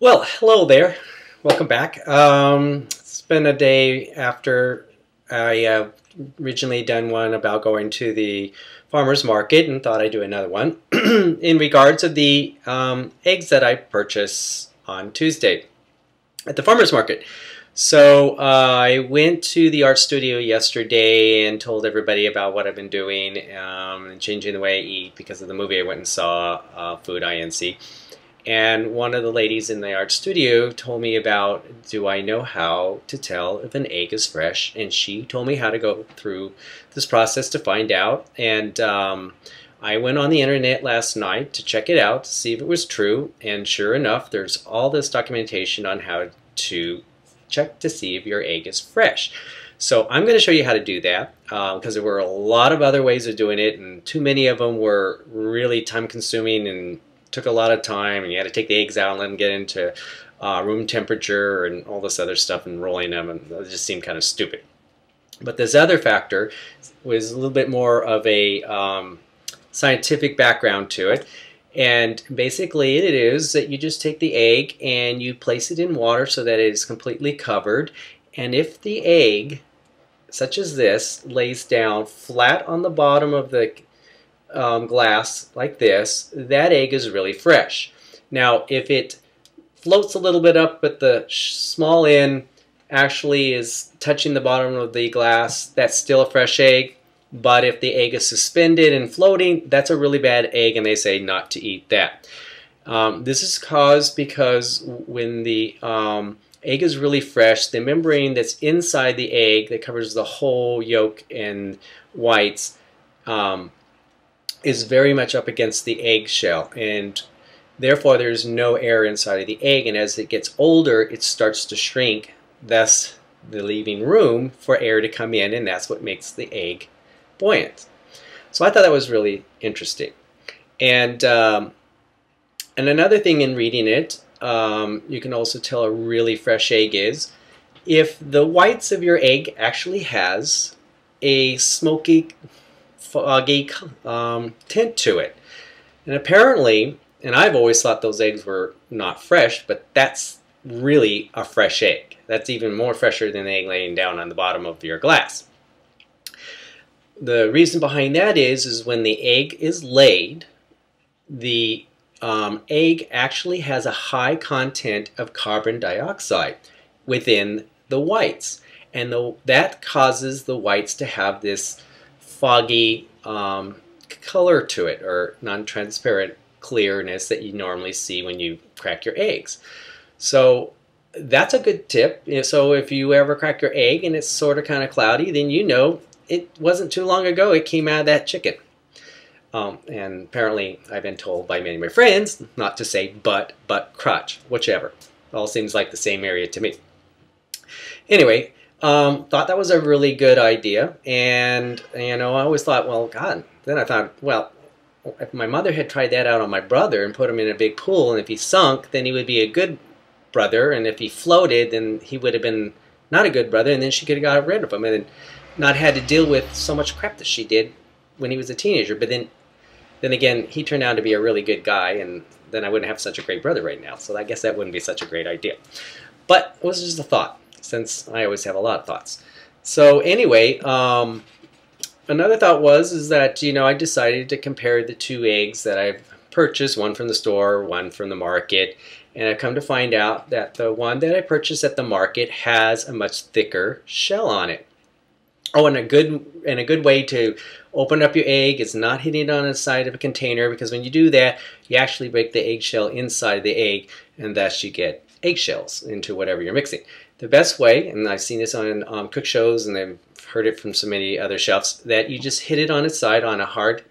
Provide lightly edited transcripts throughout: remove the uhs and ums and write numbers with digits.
Well, hello there. Welcome back. It's been a day after I originally done one about going to the farmer's market and thought I'd do another one in regards of the eggs that I purchased on Tuesday at the farmer's market. So I went to the art studio yesterday and told everybody about what I've been doing and changing the way I eat because of the movie I went and saw, Food Inc. And one of the ladies in the art studio told me about, do I know how to tell if an egg is fresh? And she told me how to go through this process to find out. And I went on the internet last night to check it out to see if it was true. And sure enough, there's all this documentation on how to check to see if your egg is fresh. So I'm going to show you how to do that because there were a lot of other ways of doing it, and too many of them were really time consuming and took a lot of time, and you had to take the eggs out and let them get into room temperature and all this other stuff and rolling them, and it just seemed kind of stupid. But this other factor was a little bit more of a scientific background to it. And basically it is that you just take the egg and you place it in water so that it is completely covered. And if the egg, such as this, lays down flat on the bottom of the glass like this, that egg is really fresh. Now if it floats a little bit up but the small end actually is touching the bottom of the glass, that's still a fresh egg. But if the egg is suspended and floating, that's a really bad egg, and they say not to eat that. This is caused because when the egg is really fresh, the membrane that's inside the egg that covers the whole yolk and whites is very much up against the egg shell, and therefore there's no air inside of the egg, and as it gets older it starts to shrink, thus leaving room for air to come in, and that's what makes the egg buoyant. So I thought that was really interesting. And another thing in reading it, you can also tell a really fresh egg is if the whites of your egg actually has a smoky, foggy tint to it. And apparently, and I've always thought those eggs were not fresh, but that's really a fresh egg. That's even more fresher than the egg laying down on the bottom of your glass. The reason behind that is when the egg is laid, the egg actually has a high content of carbon dioxide within the whites, and that causes the whites to have this foggy color to it, or non-transparent clearness that you normally see when you crack your eggs. So that's a good tip. So if you ever crack your egg and it's sort of kind of cloudy, then you know it wasn't too long ago it came out of that chicken. And apparently I've been told by many of my friends not to say butt, crotch, whichever. It all seems like the same area to me. Anyway, thought that was a really good idea, and I always thought, well, God, then I thought, well, if my mother had tried that out on my brother and put him in a big pool, and if he sunk, then he would be a good brother, and if he floated, then he would have been not a good brother, and then she could have got rid of him, and then not had to deal with so much crap that she did when he was a teenager. But then again, he turned out to be a really good guy, and then I wouldn't have such a great brother right now. So I guess that wouldn't be such a great idea. But it was just a thought, since I always have a lot of thoughts. So anyway, another thought is that I decided to compare the two eggs that I've purchased, one from the store, one from the market, and I've come to find out that the one that I purchased at the market has a much thicker shell on it. Oh, and a good way to open up your egg is not hitting it on the side of a container, because when you do that, you actually break the eggshell inside the egg, and thus you get eggshells into whatever you're mixing. The best way, and I've seen this on cook shows, and I've heard it from so many other chefs, that you just hit it on its side on a hard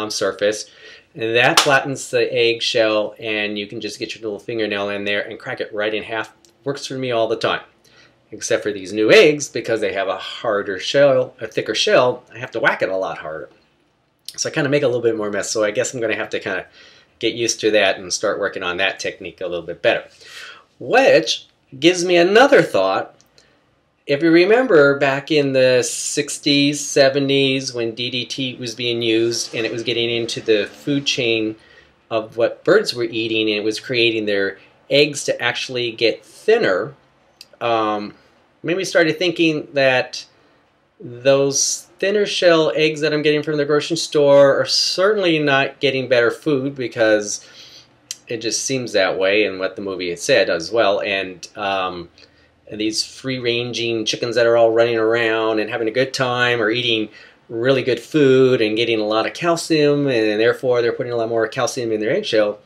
surface, and that flattens the eggshell, and you can just get your little fingernail in there and crack it right in half. Works for me all the time. Except for these new eggs, because they have a harder shell, a thicker shell, I have to whack it a lot harder. So I kind of make a little bit more mess. So I guess I'm going to have to kind of get used to that and start working on that technique a little bit better. Which gives me another thought. If you remember back in the 60s, 70s, when DDT was being used and it was getting into the food chain of what birds were eating, and it was creating their eggs to actually get thinner, made me started thinking that those thinner shell eggs that I'm getting from the grocery store are certainly not getting better food, because it just seems that way, and what the movie had said as well. And these free-ranging chickens that are all running around and having a good time are eating really good food and getting a lot of calcium, and therefore they're putting a lot more calcium in their eggshell.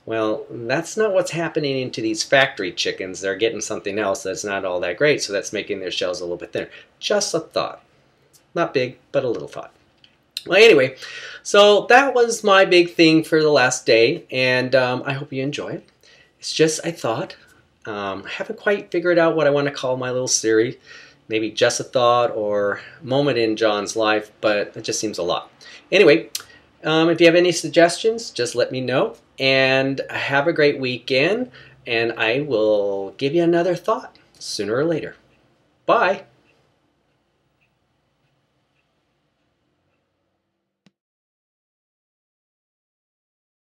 Well, that's not what's happening into these factory chickens. They're getting something else that's not all that great, so that's making their shells a little bit thinner. Just a thought. Not big, but a little thought. Well, anyway, so that was my big thing for the last day, and I hope you enjoy it. It's just a thought. I haven't quite figured out what I want to call my little series. Maybe just a thought or moment in John's life, but it just seems a lot. Anyway, if you have any suggestions, just let me know. And have a great weekend, and I will give you another thought sooner or later. Bye.